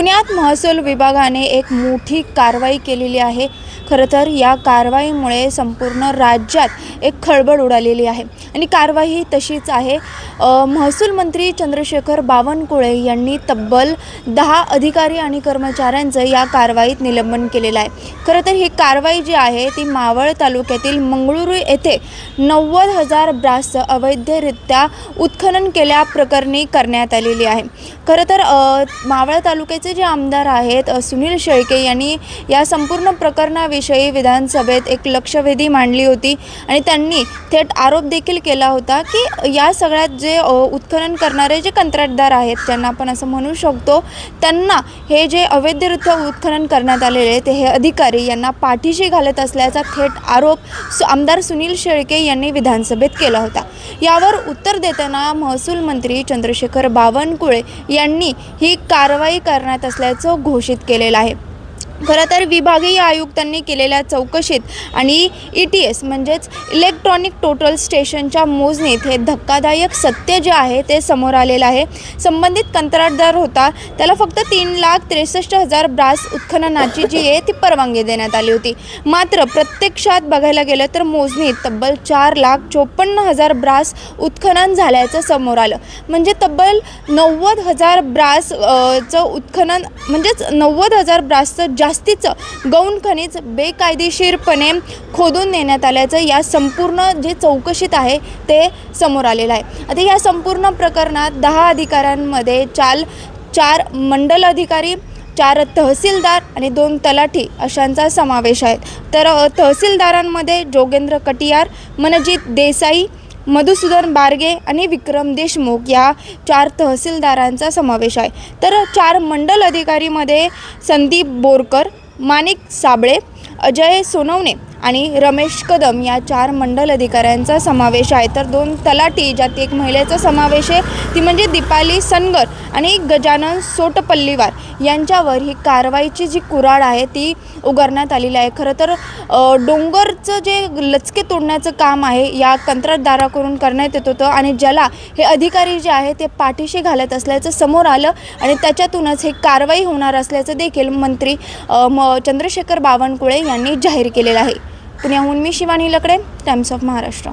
पुण्यात महसूल विभागाने एक मोठी कारवाई केलेली आहे। खरं तर या कारवाईमुळे संपूर्ण राज्यात एक खळबळ उडालेली आहे आणि कारवाई ही तशीच आहे। महसूल मंत्री चंद्रशेखर बावनकुळे यांनी तब्बल 10 अधिकारी आणि कर्मचाऱ्यांचं या कारवाईत निलंबन केलेलं आहे। खरं तर ही कारवाई जी आहे ती मावळ तालुक्यातील मंगळुरू येथे 90,000 ब्रासचं अवैधरित्या उत्खनन केल्याप्रकरणी करण्यात आलेली आहे। खरं तर मावळ तालुक्याचे जे आमदार आहेत सुनील शेळके यांनी या संपूर्ण प्रकरणाविषयी विधानसभेत एक लक्षवेधी मांडली होती आणि त्यांनी थेट आरोप देखील केला होता की या सगळ्यात जे उत्खनन करणारे जे कंत्राटदार आहेत ज्यांना आपण असं म्हणू शकतो त्यांना हे जे अवैधरित्या उत्खनन करण्यात आलेले ते हे अधिकारी यांना पाठीशी घालत असल्याचा थेट आरोप आमदार सुनील शेळके यांनी विधानसभेत केला होता। यावर उत्तर देताना महसूल मंत्री चंद्रशेखर बावनकुळे यांनी ही कारवाई करण्यात असल्याचं घोषित केलेलं आहे। खरं तर विभागीय आयुक्तांनी केलेल्या चौकशीत आणि ETS म्हणजेच इलेक्ट्रॉनिक टोटल स्टेशनच्या मोजणीत हे धक्कादायक सत्य जे आहे ते समोर आलेलं आहे। संबंधित कंत्राटदार होता त्याला फक्त 3,63,000 ब्रास उत्खननाची जी आहे ती परवानगी देण्यात आली होती। मात्र प्रत्यक्षात बघायला गेलं तर मोजणीत तब्बल 4,54,000 ब्रास उत्खनन झाल्याचं समोर आलं। म्हणजे तब्बल 90,000 ब्रासचं उत्खनन म्हणजेच 90,000 ब्रासचं जास्तीचं गौण खनिज बेकायदेशीरपणे खोदून नेण्यात आल्याचं या संपूर्ण जे चौकशीत आहे ते समोर आलेलं आहे। आता या संपूर्ण प्रकरणात 10 अधिकाऱ्यांमध्ये 4 मंडल अधिकारी, 4 तहसीलदार आणि 2 तलाठी अशांचा समावेश आहे। तर तहसीलदारांमध्ये जोगेंद्र कटियार, मनजित देसाई, मधुसूदन बारगे आणि विक्रम देशमुख या 4 तहसीलदारांचा समावेश आहे। तर 4 मंडल अधिकारीमध्ये संदीप बोरकर, माणिक साबळे, अजय सोनवणे आणि रमेश कदम या 4 मंडल अधिकाऱ्यांचा समावेश आहे। तर 2 तलाठी ज्यात एक महिलेचा समावेश आहे ती म्हणजे दीपाली सनगर आणि गजानन सोटपल्लीवार यांच्यावर ही कारवाईची जी कुऱ्हाड आहे ती उगारण्यात आलेली आहे। खरं तर डोंगरचं जे लचके तोडण्याचं काम आहे या कंत्राटदाराकडून करण्यात येत होतं आणि ज्याला हे अधिकारी जे आहे ते पाठीशी घालत असल्याचं समोर आलं आणि त्याच्यातूनच हे कारवाई होणार असल्याचं देखील मंत्री चंद्रशेखर बावनकुळे यांनी जाहीर केलेलं आहे। पुण्याहून मी शिवानी लकडे, टाइम्स ऑफ महाराष्ट्र।